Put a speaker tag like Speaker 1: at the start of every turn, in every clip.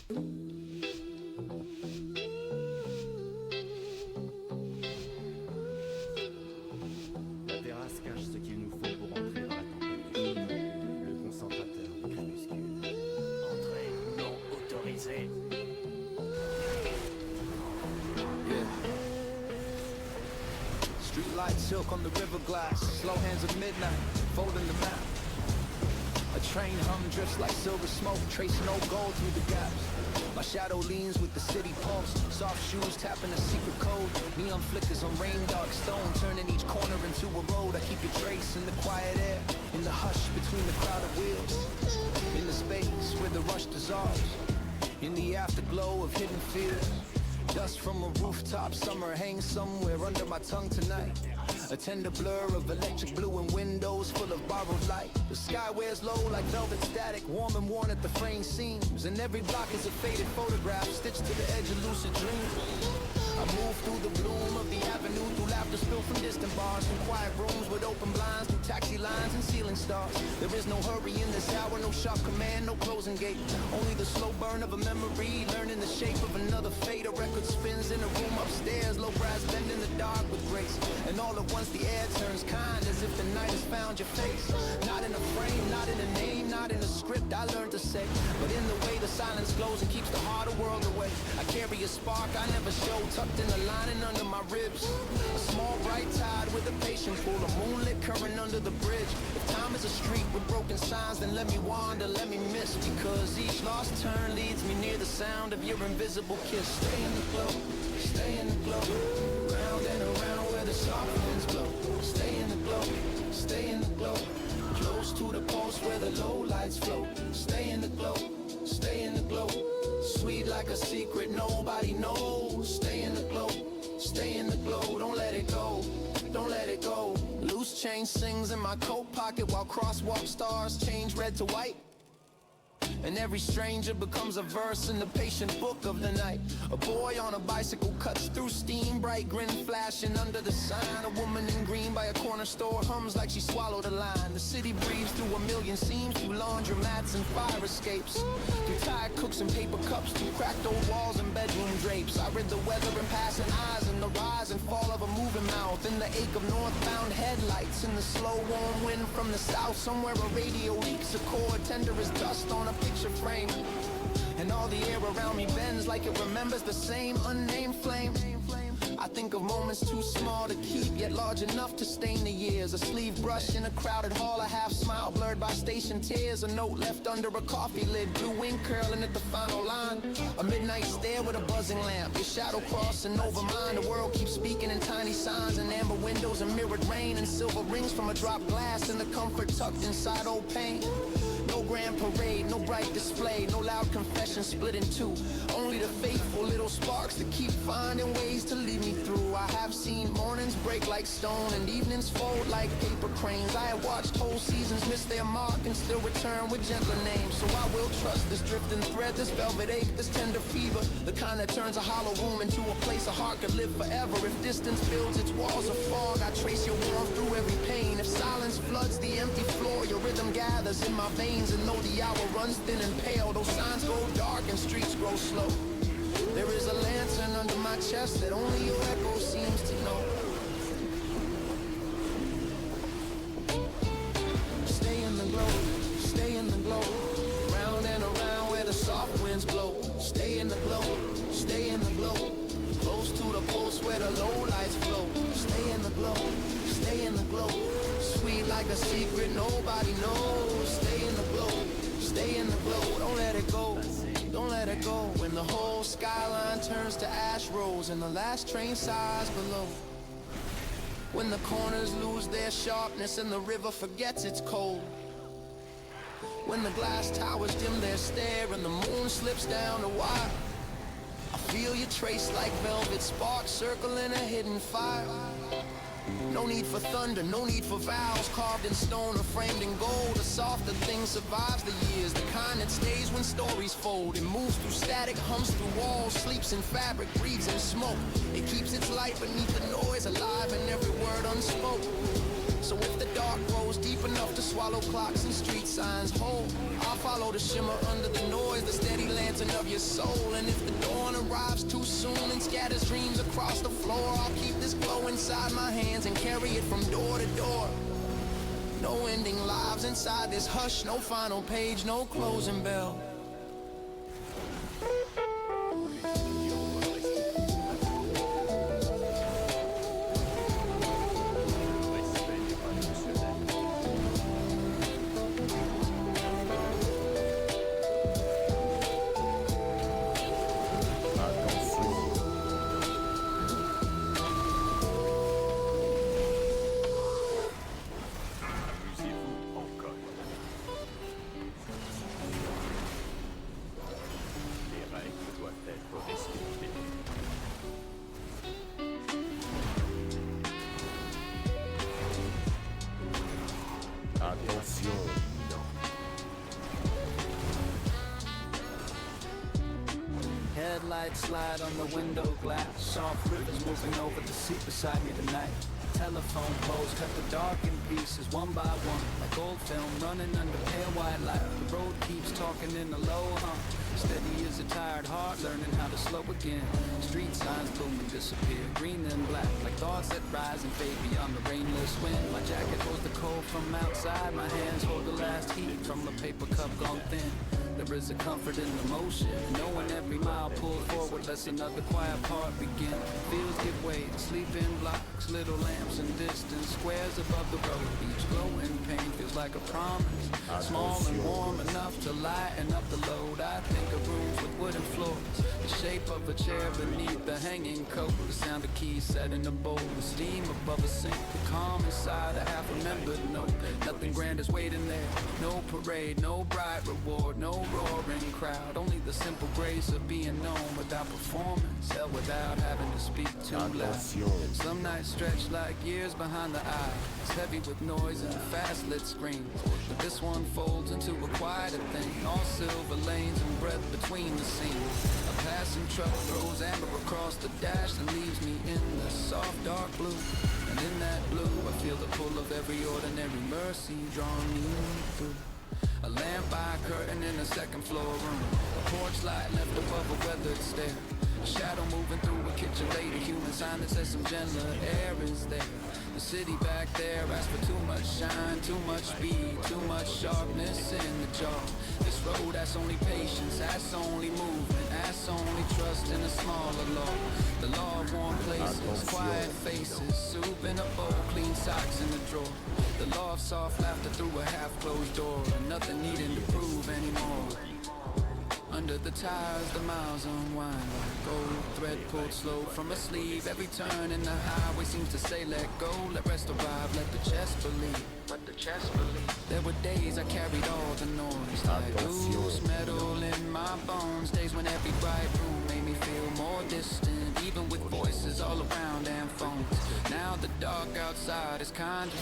Speaker 1: La terrasse cache ce qu'il nous faut pour entrer dans la tempête. Le concentrateur de crépuscule.
Speaker 2: Entrée non autorisée.
Speaker 3: Street lights silk on the river glass. Slow hands of midnight, folding the map. A train hum drifts like silver smoke, tracing old gold through the gaps. My shadow leans with the city pulse. Soft shoes tapping a secret code. Neon flickers on rain dark stone, turning each corner into a road. I keep your trace in the quiet air, in the hush between the crowded wheels, in the space where the rush dissolves, in the afterglow of hidden fears. Dust from a rooftop, summer hangs somewhere under my tongue tonight. A tender blur of electric blue and windows full of borrowed light. The sky wears low like velvet static, warm and worn at the frame seams. And every block is a faded photograph stitched to the edge of lucid dreams. I move through the bloom of the avenue, through laughter spilled from distant bars, from quiet rooms with open blinds, through taxi lines and ceiling stars. There is no hurry in this hour, no sharp command, no closing gate. Only the slow burn of a memory, learning the shape of another fate. A record spins in a room upstairs, low brass bend in the dark with grace. And all at once the air turns kind, as if the night has found your face. Not in a frame, not in a name, not in a script I learned to say, but in the way the silence glows and keeps the harder world away. I carry a spark I never show, tucked in the lining under my ribs. A small bright tide with a patient pool, a moonlit current under the bridge. If time is a street with broken signs, then let me wander, let me miss. Because each lost turn leads me near the sound of your invisible kiss. Stay in the glow, stay in the glow. Round and around where the soft winds blow. Stay in the glow, stay in the glow. Close to the post where the low lights flow. Stay in the glow, stay in the glow. Sweet like a secret nobody knows. Stay in the glow, stay in the glow. Don't let it go, don't let it go. Loose chain sings in my coat pocket while crosswalk stars change red to white. And every stranger becomes a verse in the patient book of the night. A boy on a bicycle cuts through steam, bright grin flashing under the sign. A woman in green by a corner store hums like she swallowed a line. The city breathes through a million seams, through laundromats and fire escapes, through tired cooks and paper cups, through cracked old walls and bedroom drapes. I read the weather in passing eyes, and the rise and fall of a moving mouth, in the ache of northbound headlights, in the slow warm wind from the south. Somewhere a radio leaks a chord tender as dust on a picture frame, and all the air around me bends like it remembers the same unnamed flame. I think of moments too small to keep, yet large enough to stain the years. A sleeve brush in a crowded hall, a half smile blurred by station tears. A note left under a coffee lid, blue wing curling at the final line. A midnight stare with a buzzing lamp, your shadow crossing over mine. The world keeps speaking in tiny signs, and amber windows and mirrored rain, and silver rings from a dropped glass, and the comfort tucked inside old pain. No grand parade, no bright display, no loud confession split in two. Only the faithful little sparks that keep finding ways to lead me through. I have seen mornings break like stone and evenings fold like paper cranes. I have watched whole seasons miss their mark and still return with gentler names. So I will trust this drifting thread, this velvet ache, this tender fever, the kind that turns a hollow room into a place a heart could live forever. If distance builds its walls of fog, I trace your warmth through every pain. If silence floods the empty floor, your rhythm gathers in my veins. And though the hour runs thin and pale, those signs go dark and streets grow slow, there is a lantern under my chest that only your echo seems to know. Stay in the glow, stay in the glow. Round and around where the soft winds blow. Stay in the glow, stay in the glow. Close to the post where the low lights flow. Stay in the glow, stay in the glow. Sweet like a secret nobody knows. Stay in the glow, stay in the glow. Don't let it go, don't let it go. When the whole skyline turns to ash rolls and the last train sighs below. When the corners lose their sharpness and the river forgets it's cold. When the glass towers dim their stare and the moon slips down the wire. I feel you trace like velvet sparks circling a hidden fire. No need for thunder, no need for vows carved in stone or framed in gold. A softer thing survives the years, the kind that stays when stories fold. It moves through static, hums through walls, sleeps in fabric, breathes in smoke. It keeps its light beneath the noise, alive in every word unspoken. So if the dark grows deep enough to swallow clocks and street signs whole, I'll follow the shimmer under the noise, the steady lantern of your soul. And if the dawn arrives too soon and scatters dreams across the floor, I'll keep this glow inside my hands and carry it from door to door. No ending lives inside this hush, no final page, no closing bell. Headlights slide on the window glass, soft rivers moving over the seat beside me tonight. Telephone poles cut the dark in pieces, one by one, like old film running under pale white light. The road keeps talking in a low hum, steady as a tired heart, learning how to slow again. Street signs bloom and disappear, green and black, like thoughts that rise and fade beyond the rainless wind. My jacket holds the cold from outside, my hands hold the last heat from a paper cup gone thin. There is a comfort in the motion, knowing every mile pulled forward lets another quiet part begin. Fields give way to sleeping blocks, little lamps in distance, squares above the road. Each glowing pane feels like a promise, small and warm enough to lighten up the load. I think of rooms with wooden floors, the shape of a chair beneath the hanging coat, the sound of keys set in a bowl, the steam above a sink, the calm inside a half-remembered note. Nothing grand is waiting there, no parade, no bright reward, no roaring crowd, only the simple grace of being known without performance, held without having to speak too loud. Some nights stretch like years behind the eyes, heavy with noise and fast lit screens, but this one folds into a quieter thing, all silver lanes and breath between the scenes. A passing truck throws amber across the dash and leaves me in the soft dark blue, and in that blue I feel the pull of every ordinary mercy drawing me through. A lamp by a curtain in a second floor room, a porch light left above a weathered stair, a shadow moving through a kitchen late, a human sign that says some gentler air is there. The city back there asks for too much shine, too much speed, too much sharpness in the jaw. This road asks only patience, asks only movement, asks only trust in a smaller law. The law of warm places, quiet faces, soup in a bowl, clean socks in the drawer. The law of soft laughter through a half-closed door, and nothing needing to prove anymore. Under the tires, the miles unwind like gold thread pulled slow from a sleeve. Every turn in the highway seems to say let go, let rest arrive, let the chest believe. Let the chest believe. There were days I carried all the noise like loose metal in my bones. Days when every bright room made me feel more distant, even with voices all around and phones. Now the dark outside is kinder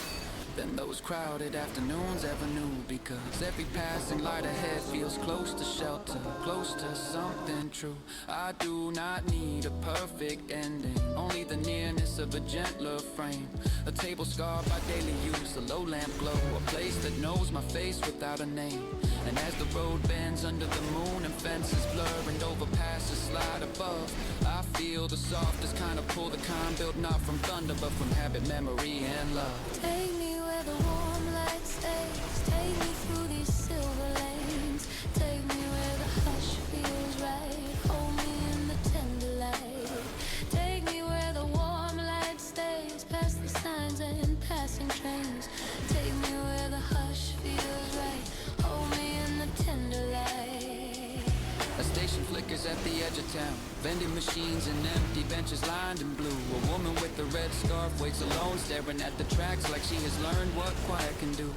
Speaker 3: than those crowded afternoons ever knew, because every passing light ahead feels close to shelter, close to something true. I do not need a perfect ending, only the nearness of a gentler frame. A table scarred by daily use, a low lamp glow, a place that knows my face without a name. And as the road bends under the moon and fences blur and overpasses slide above, I feel the softest kind of pull, the kind built not from thunder but from habit, memory, and love.
Speaker 4: Take me where the warm light stays, take me through these silver lanes, take me where the hush feels right, hold me in the tender light. Take me where the warm light stays, past the signs and passing trains, take me where the hush feels right, hold me in the tender light.
Speaker 3: A station flickers at the edge of town, vending machines and empty benches lined in blue. A woman with a red scarf waits alone, staring at the tracks like she has learned what quiet can do.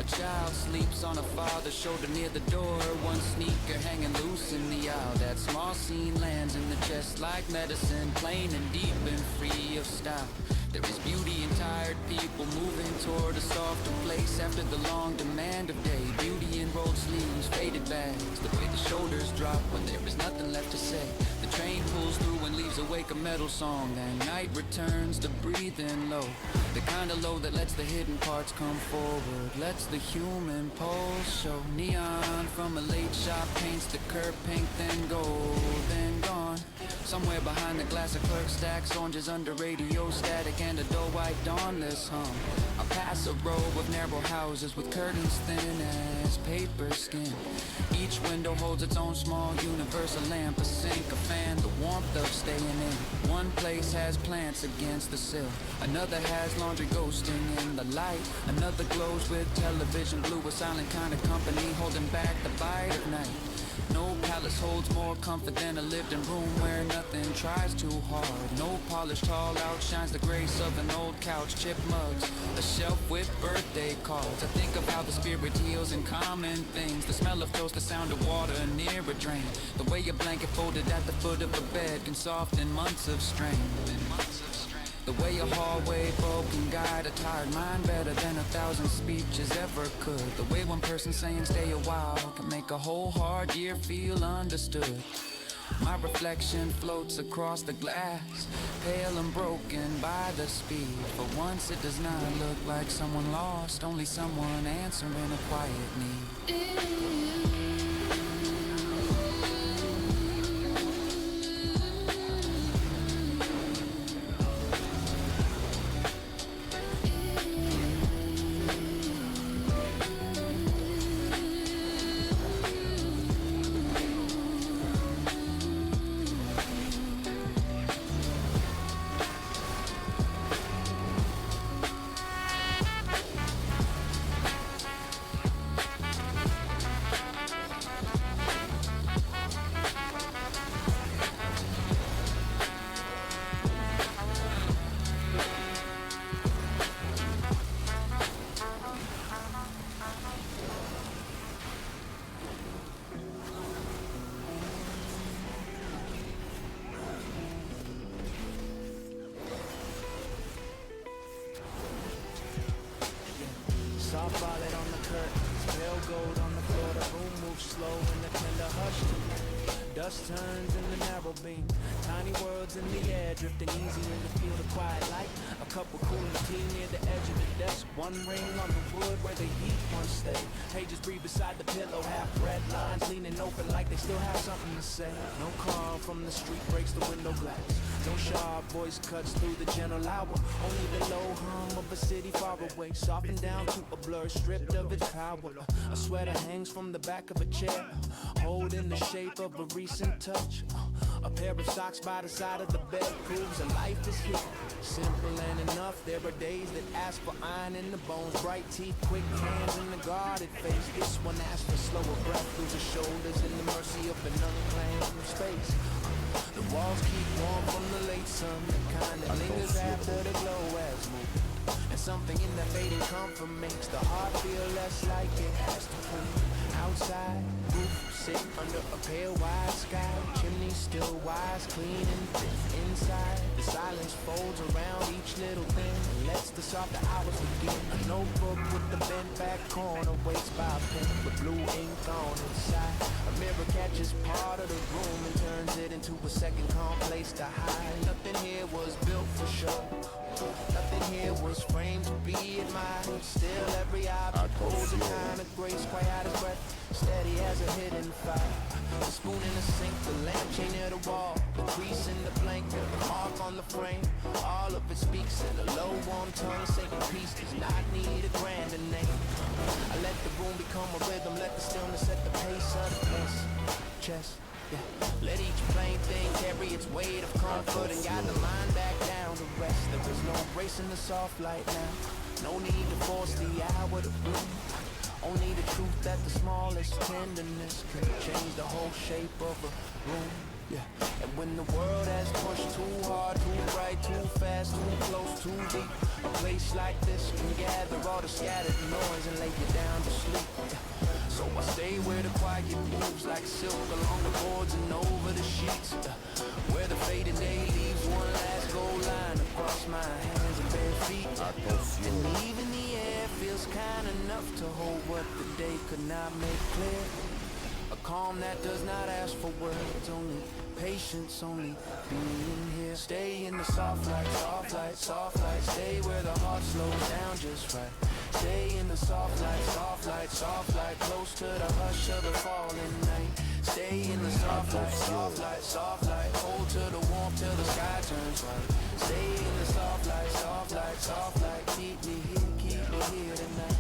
Speaker 3: A child sleeps on a father's shoulder near the door, one sneaker hanging loose in the aisle. That small scene lands in the chest like medicine, plain and deep and free of style. There is beauty in tired people moving toward a softer place after the long demand of day. Beauty in rolled sleeves, faded bags, the way the shoulders drop when there is nothing left to say. The Train pulls through and leaves awake a metal song. Then night returns to breathing low. The kind of low that lets the hidden parts come forward, lets the human pulse show. Neon from a late shop paints the curb pink, then gold, then gone. Somewhere behind the glass, a clerk stacks oranges under radio static and a dull white dawnless hum. I pass a row of narrow houses with curtains thin as paper skin. Each window holds its own small universe, a lamp, a sink, a fan, the warmth of staying in. One place has plants against the sill, another has laundry ghosting in the light, another glows with television glue, a silent kind of company holding back the bite of night. No palace holds more comfort than a lived-in room where nothing tries too hard. No polished hall outshines the grace of an old couch, chip mugs, a shelf with birthday cards. I think of how the spirit heals in common things, the smell of toast, the sound of water near a drain, the way a blanket folded at the foot of a bed can soften months of strain. The way a hallway bulb can guide a tired mind better than 1,000 speeches ever could. The way one person saying stay a while can make a whole hard year feel understood. My reflection floats across the glass, pale and broken by the speed. For once it does not look like someone lost, only someone answering a quiet need.
Speaker 2: Soft violet on the curtains, pale gold on the floor. The room moves slow in the tender hush tonight. Dust turns in the narrow beam, tiny worlds in the air, drifting easy in the field of quiet light. A cup of cooling tea near the edge of the desk, one ring on the wood where the heat once stayed. Pages breathe beside the pillow, half red lines leaning open like they still have something to say. No call from the street breaks the window glass, no sharp voice cuts through the gentle hour. Only the low hum of a city far away, softened down to a blur, stripped of its power. A sweater hangs from the back of a chair, holding the shape of a recent touch. A pair of socks by the side of the bed proves a life is here. Simple and enough, there are days that ask for iron in the bones, bright teeth, quick hands, and a guarded face. This one asks for slower breath through the shoulders in the mercy of an unclaimed space. The walls keep warm from the late sun, the kind that lingers after the glow has moved. And something in the fading comfort makes the heart feel less like it has to prove. Outside, roof sit under a pale wide sky, chimney still wise, clean and thick. Inside, the silence folds around each little thing and lets the softer hours begin. A notebook with the bent back corner waits by a pen with blue ink on inside. A mirror catches part of the room and turns it into a second calm place to hide. Nothing here was built for show, nothing here was framed to be admired. Still every object holds a kind of grace, quiet as breath, steady as a hidden fire. The spoon in the sink, the lampshade near the wall, the crease in the blanket, the mark on the frame. All of it speaks in a low, warm tone. Sacred peace does not need a grander name. I let the room become a rhythm, let the stillness set the pace of the place. Chest, yeah. Let each plain thing carry its weight of comfort and guide the mind back down to rest. There is no grace in the soft light now, no need to force the hour to bloom. Only the truth that the smallest tenderness can change the whole shape of a room. Yeah. And when the world has pushed too hard, too bright, too fast, too close, too deep, a place like this can gather all the scattered noise and lay you down to sleep. Yeah. So I stay where the quiet moves like silk along the boards and over the sheets, where the faded day leaves one last gold line across my hands and bare feet. And even the air feels kind enough to hold what the day could not make clear. A calm that does not ask for words, only patience only being here. Stay in the soft light, soft light, soft light. Stay where the heart slows down just right. Stay in the soft light, soft light, soft light. Close to the hush of the falling night. Stay in the soft light, soft light, soft light. Hold to the warmth till the sky turns white. Stay in the soft light, soft light, soft light. Keep me here tonight.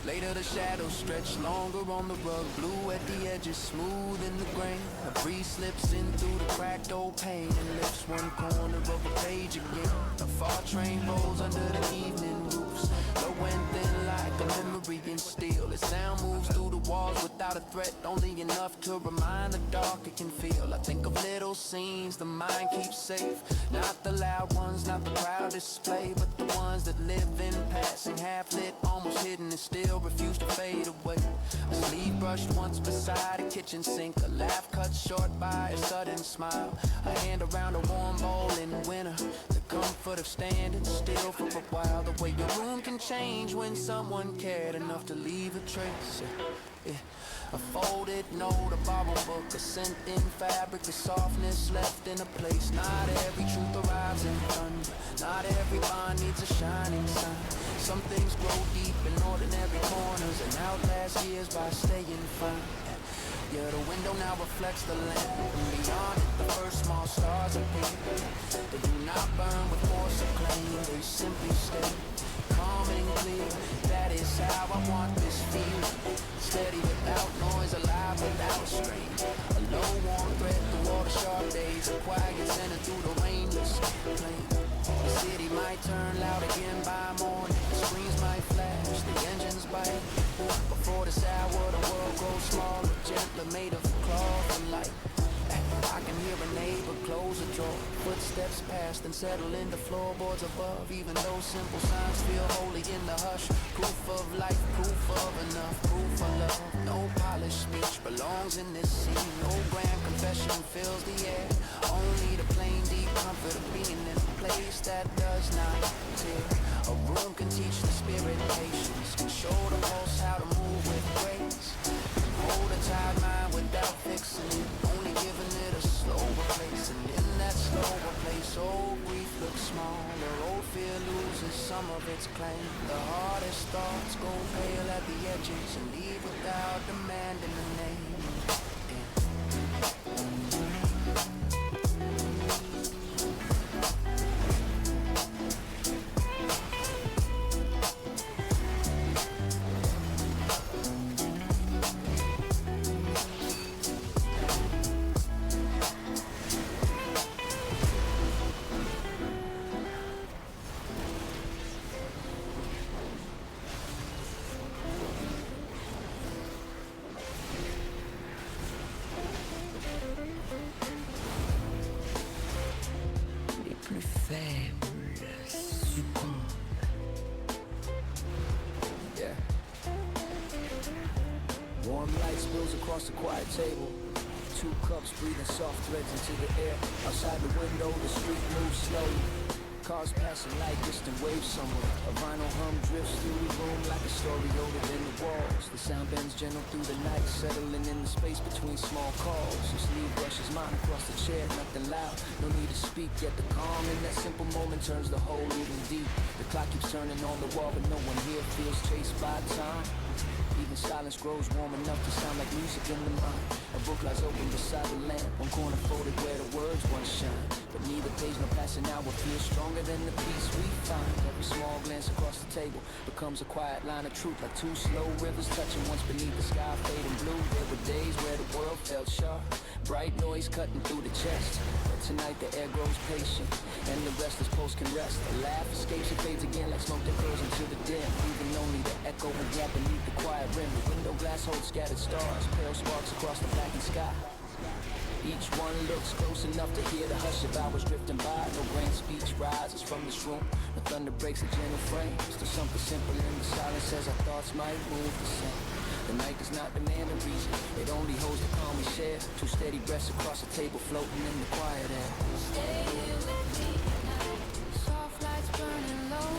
Speaker 2: Later the shadows stretch longer on the rug. Blue at the edges, smooth in the grain. A breeze slips in through the cracked old pane and lifts one corner of a page again. A far train rolls under the evening roofs, low and thin like a memory in steel. Its sound moves through the walls without a threat, only enough to remind the dark it can feel. I think of little scenes the mind keeps safe, not the loud ones, not the crowd display, but the ones that live in passing, half lit, almost hidden, and still refuse to fade away. A sleeve brushed once beside a kitchen sink, a laugh cut short by a sudden smile, a hand around a warm bowl in winter, the comfort of standing still for a while. The way your room can change when someone cared enough to leave a trace. Yeah. A folded note, a borrowed book, a scent in fabric, a softness left in a place. Not every truth arrives in thunder, not every bond needs a shining sun. Some things grow deep in ordinary corners and outlast years by staying fine. Yeah, the window now reflects the lamp, and beyond it the first small stars appear. They do not burn with force or claim, they simply stay calm and clear. That is how I want this feeling. Steady without noise, alive without strain. A low warm thread through all the sharp days, a quiet center through the rainless plain. The city might turn loud again by morning, the screens might flash, the engines bite. Before this hour the world grows smaller, gentler, made of cloth and light. I can hear a neighbor close a door, footsteps past and settle into floorboards above. Even those simple signs feel holy in the hush. Proof of life, proof of enough, proof of love. No polished speech belongs in this scene. No grand confession fills the air, only the plain deep comfort of being in a place that does not tear. A room can teach the spirit patience, can show the pulse how to move with grace. Hold a tired mind without fixing it, only giving it a slower place. And in that slower place, old grief looks smaller, old fear loses some of its claim. The hardest thoughts go pale at the edges and leave without demanding a name. Yeah. Warm light spills across the quiet table. Two cups breathing soft threads into the air. Outside the window, the street moves slowly. Cars passing like distant waves somewhere. A vinyl hum drifts through the room like a story older than the walls. The sound bends gentle through the night, settling in the space between small calls. Your sleeve brushes mine across the chair, nothing loud, no need to speak. Yet the calm in that simple moment turns the whole even deep. The clock keeps turning on the wall, but no one here feels chased by time. Even silence grows warm enough to sound like music in the mind. A book lies open beside the lamp, one corner folded where the words once shine. But neither page nor passing hour feels stronger than the peace we find. Every small glance across the table becomes a quiet line of truth, like two slow rivers touching once beneath the sky fading blue. There were days where the world felt sharp, bright noise cutting through the chest. But tonight the air grows patient, and the restless pulse can rest. The laugh escapes and fades again like smoke that curls into the dim, leaving only the echo and drop beneath the quiet rim. The window glass holds scattered stars, pale sparks across the blackened sky. Each one looks close enough to hear the hush of hours drifting by. No grand speech rises from this room, the thunder breaks a gentle frame. Still something simple in the silence as our thoughts might move the same. The night does not demand a reason, it only holds the calm we share. Two steady breaths across the table floating in the quiet air.
Speaker 4: Stay here with me tonight. Soft lights burning low.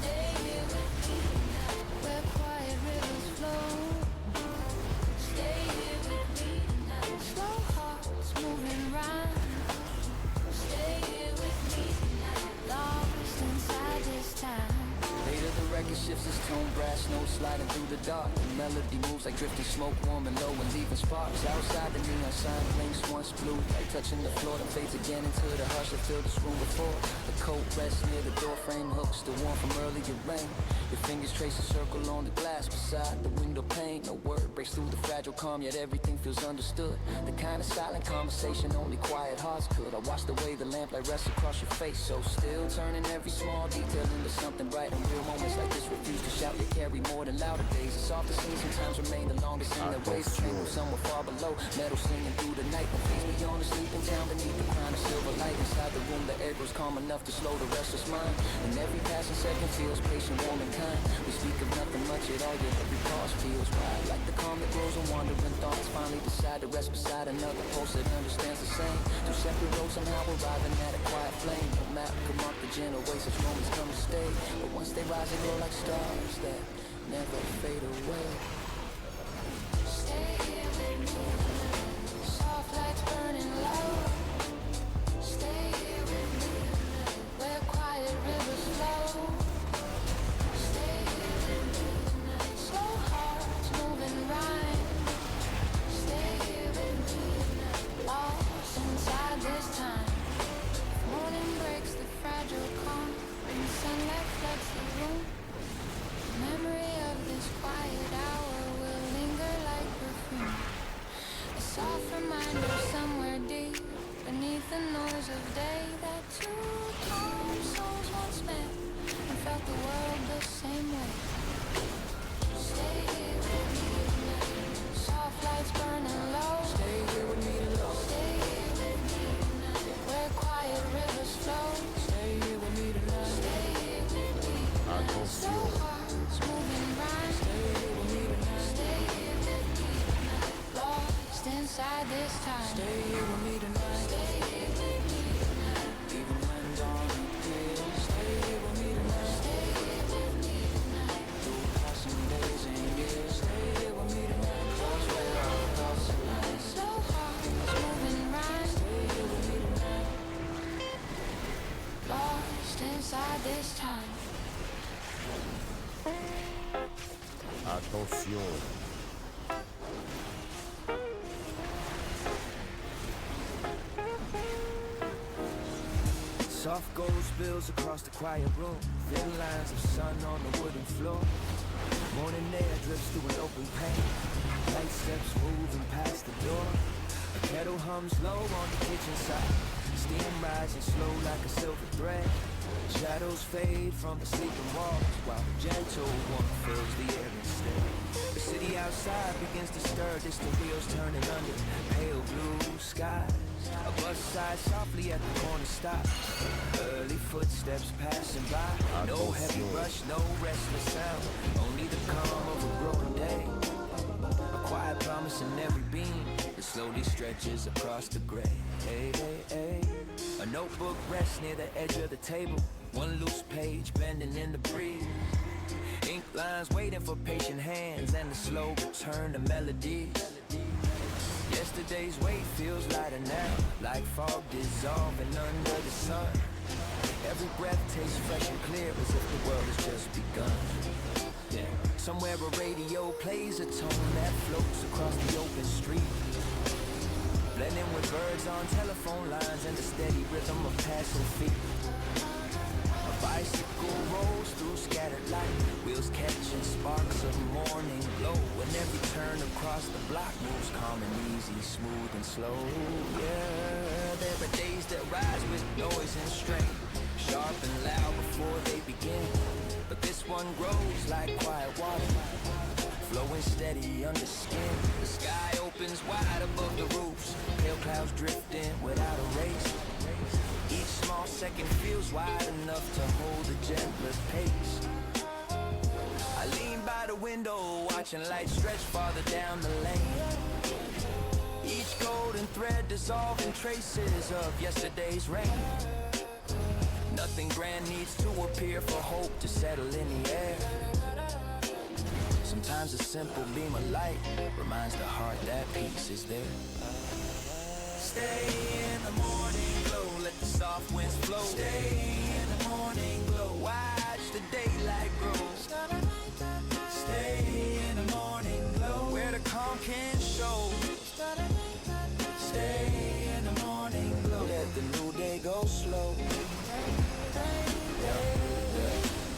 Speaker 4: Stay here with me tonight, where quiet rivers flow. Stay here with me tonight. Slow hearts
Speaker 3: sliding through the dark. The melody moves like drifting smoke, warm and low and leaving sparks. Outside the neon sign blinks once blue, like touching the floor, then fades again into the hush that filled this room before. The coat rests near the door frame, hooks the warmth from earlier rain. Your fingers trace a circle on the glass beside the window pane. No word breaks through the fragile calm, yet everything feels understood. The kind of silent conversation only quiet hearts could. I watch the way the lamplight rests across your face, so still, turning every small detail into something bright. And real moments like this refuse to shout, they carry more than louder days. The softest scenes sometimes remain the longest in their ways. Tranquil somewhere far below, metal singing through the night. The peace beyond the sleeping town beneath the crown of silver light. Inside the room, the air grows calm enough to slow the restless mind. And every passing second feels patient, warm and kind. We speak of nothing much at all, yet every pause feels right. Like the calm that grows on wandering thoughts, finally decide to rest beside another pulse that understands the same. Two separate roads somehow arriving at a quiet flame. No map could mark the gentle way such moments come to stay. But once they rise, they glow like stars that never fade away.
Speaker 4: Stay here with me. Soft lights burning low. Stay here with me. Where quiet rivers flow. Stay here with me. Slow hearts moving right. Stay here with me. Lost inside this time. Morning breaks the fragile calm. When sunlight floods the room. Memory of this quiet hour will linger like perfume. A soft reminder somewhere deep beneath the noise of day that two calm souls once met and felt the world the same way. Stay here with me tonight. Soft lights burning low.
Speaker 3: Stay here with me tonight.
Speaker 4: Stay here with me tonight. Where quiet rivers flow.
Speaker 3: Stay here with me tonight.
Speaker 4: Stay here with me tonight. Slow hearts moving right.
Speaker 3: Stay here with me tonight.
Speaker 4: Stay here with me tonight. Lost inside this time.
Speaker 3: Stay here with me tonight.
Speaker 4: Stay here with me tonight.
Speaker 3: Even when dawn appears, stay here with me tonight.
Speaker 4: Stay here with me tonight.
Speaker 3: Through passing days and years, stay here with me tonight. Close where our thoughts align.
Speaker 4: Slow hearts moving right.
Speaker 3: Stay here with me tonight.
Speaker 4: Lost inside this time.
Speaker 1: Attention.
Speaker 2: Soft gold spills across the quiet room. Thin lines of sun on the wooden floor. Morning air drifts through an open pane. Light steps moving past the door. A kettle hums low on the kitchen side. Steam rising slow like a silver thread. Shadows fade from the sleeping walls, while gentle warmth fills the air instead. The city outside begins to stir, distant wheels turning under pale blue skies. A bus sighs softly at the corner stop. Early footsteps passing by. No heavy rush, no restless sound. Only the calm of a broken day. A quiet promise in every beam that slowly stretches across the gray. Hey, hey, hey. A notebook rests near the edge of the table. One loose page bending in the breeze. Ink lines waiting for patient hands and the slow return to melodies. Yesterday's weight feels lighter now, like fog dissolving under the sun. Every breath tastes fresh and clear as if the world has just begun. Yeah. Somewhere a radio plays a tone that floats across the open street, blending with birds on telephone lines and the steady rhythm of passing feet. A bicycle rolls through scattered light, wheels catching sparks of morning glow. And every turn across the block moves calm and easy, smooth and slow. Yeah, there are days that rise with noise and strain, sharp and loud before they begin. But this one grows like quiet water, flowing steady under skin. The sky opens wide above the roofs, pale clouds drifting without a race. Each small second feels wide enough to hold a gentler pace. I lean by the window, watching light stretch farther down the lane. Each golden thread dissolving traces of yesterday's rain. Nothing grand needs to appear for hope to settle in the air. Sometimes a simple beam of light reminds the heart that peace is there. Stay in the morning glow, let the soft winds flow. Stay in the morning glow, watch the daylight grow. Stay can show. Stay in the morning glow. Let the new day go slow.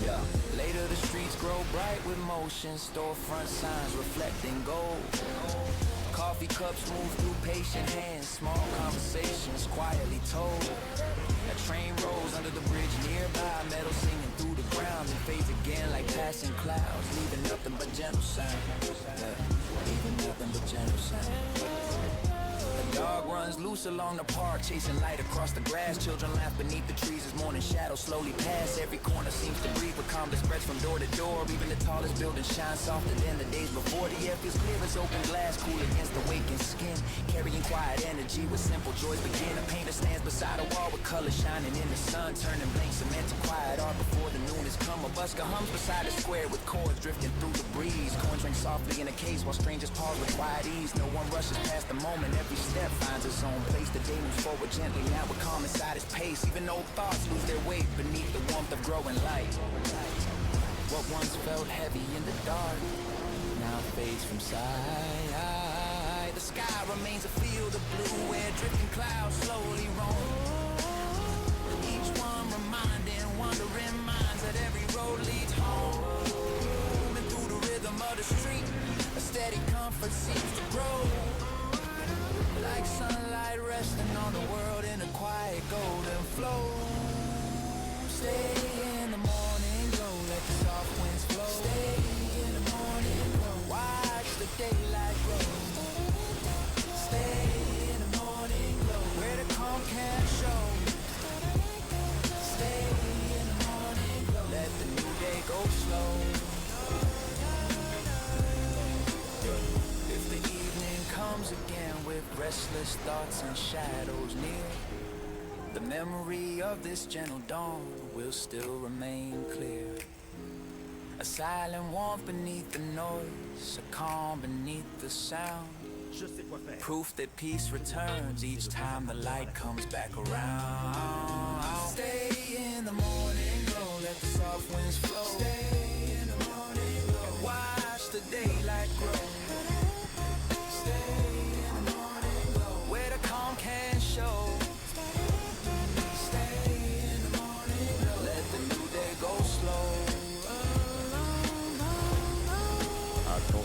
Speaker 2: Yeah. Later the streets grow bright with motion. Storefront signs reflecting gold. Coffee cups move through patient hands. Small conversations quietly told. A train rolls under the bridge nearby. Metal singing through the ground and fades again like passing clouds. Leaving nothing but gentle sound. Yeah. Leaving nothing but gentle sound. A dog runs loose along the park, chasing light across the grass. Children laugh beneath the trees as morning shadows slowly pass. Every corner seems to breathe with calm that spreads from door to door. Even the tallest building shines softer than the days before. The air feels clear as open glass, cool against the waking skin. Carrying quiet energy with simple joys begin. A painter stands beside a wall with colors shining in the sun, turning blank cement to quiet art before the noon has come. A busker hums beside a square with chords drifting through the breeze. Coins ring softly in a case while strangers pause with quiet ease. No one rushes past the moment. Every step finds its own place. The day moves forward gently, now with calm inside its pace. Even old thoughts lose their weight beneath the warmth of growing light. What once felt heavy in the dark now fades from sight. The sky remains a field of blue where drifting clouds slowly roam. Each one reminding wandering minds that every road leads home. Moving through the rhythm of the street, a steady comfort seems to grow. Like sunlight resting on the world in a quiet golden flow. Stay in the morning glow, let the soft winds flow. Stay in the morning glow, watch the daylight grow. Stay in the morning glow, where the calm can show. Stay in the morning glow, let the new day go slow. If the evening comes again with restless thoughts and shadows near, the memory of this gentle dawn will still remain clear. A silent warmth beneath the noise, a calm beneath the sound.
Speaker 1: Je sais quoi faire.
Speaker 2: Proof that peace returns each time the light comes back around. Stay in the morning glow, let the soft winds flow. Stay in the morning glow, and watch the daylight grow. Stay in the morning glow, where the calm can show. Stay in the morning glow, let the new day go slow.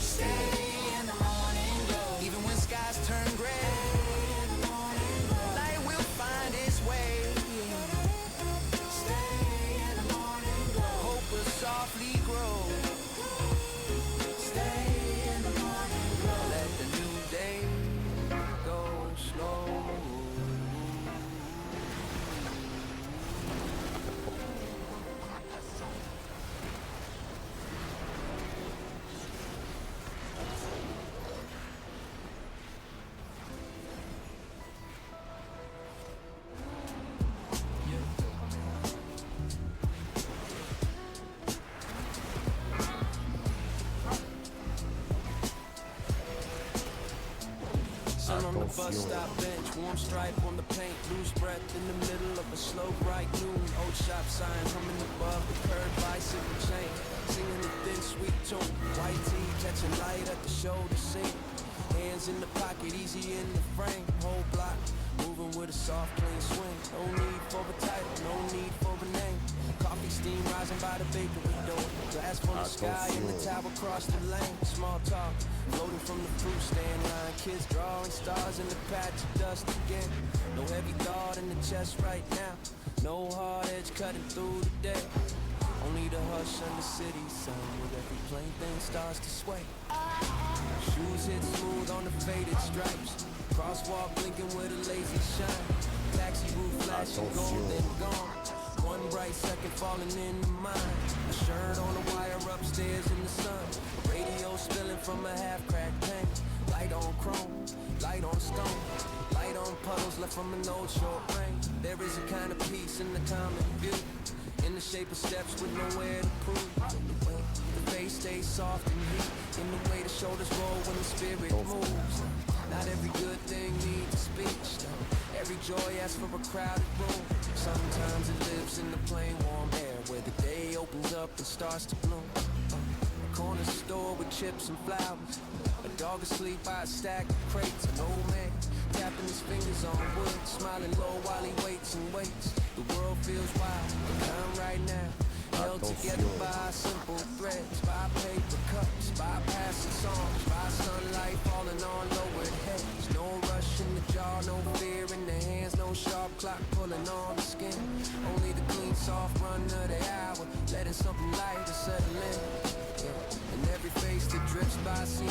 Speaker 2: Stay in the morning glow, even when skies turn gray. Light will find its way. Stay in the morning glow, hope will softly grow. Stay in the morning glow, let the new day go slow. Sun on the bus stop bench, warm stripe on the paint, lose breath in the middle of a slow bright noon. Old shop sign humming above the curb, bicycle chain, singing a thin sweet tune. White tee catching light at the shoulder seam, hands in the pocket, easy in the frame. Whole block moving with a soft clean swing. No need for a title, no need for a name. Coffee steam rising by the bakery door. Glass from the sky and the tower across the lane. Small talk floating from the fruit stand line. Kids drawing stars in the patch of dust again. No heavy thought in the chest right now. No hard edge cutting through the day. Only the hush on the city sun with every plain thing starts to sway. Shoes hit smooth on the faded stripes. Crosswalk blinking with a lazy shine. Taxi roof flashing gold then gone. One bright second falling in the mind. A shirt on a wire upstairs in the sun. A radio spilling from a half-cracked tank. Light on chrome, light on stone. Light on puddles left from an old short rain. There is a kind of peace in the common view, in the shape of steps with nowhere to prove. The face stays soft and heat, in the way the shoulders roll when the spirit moves. Not every good thing needs a speech, though. Every joy asks for a crowded room. Sometimes it lives in the plain warm air, where the day opens up and starts to bloom. A corner store with chips and flowers, A dog asleep by a stack of crates. An old man tapping his fingers on wood, smiling low while he waits and waits. The world feels wild, but I'm right now, held together by simple threads, by paper cups, by passing songs, by sunlight falling on lowered heads. No rush in the jaw, no fear in the hands, no sharp clock pulling on the skin. Only the clean, soft run of the hour, letting something lighter settle in. Yeah. And every face that drifts by seems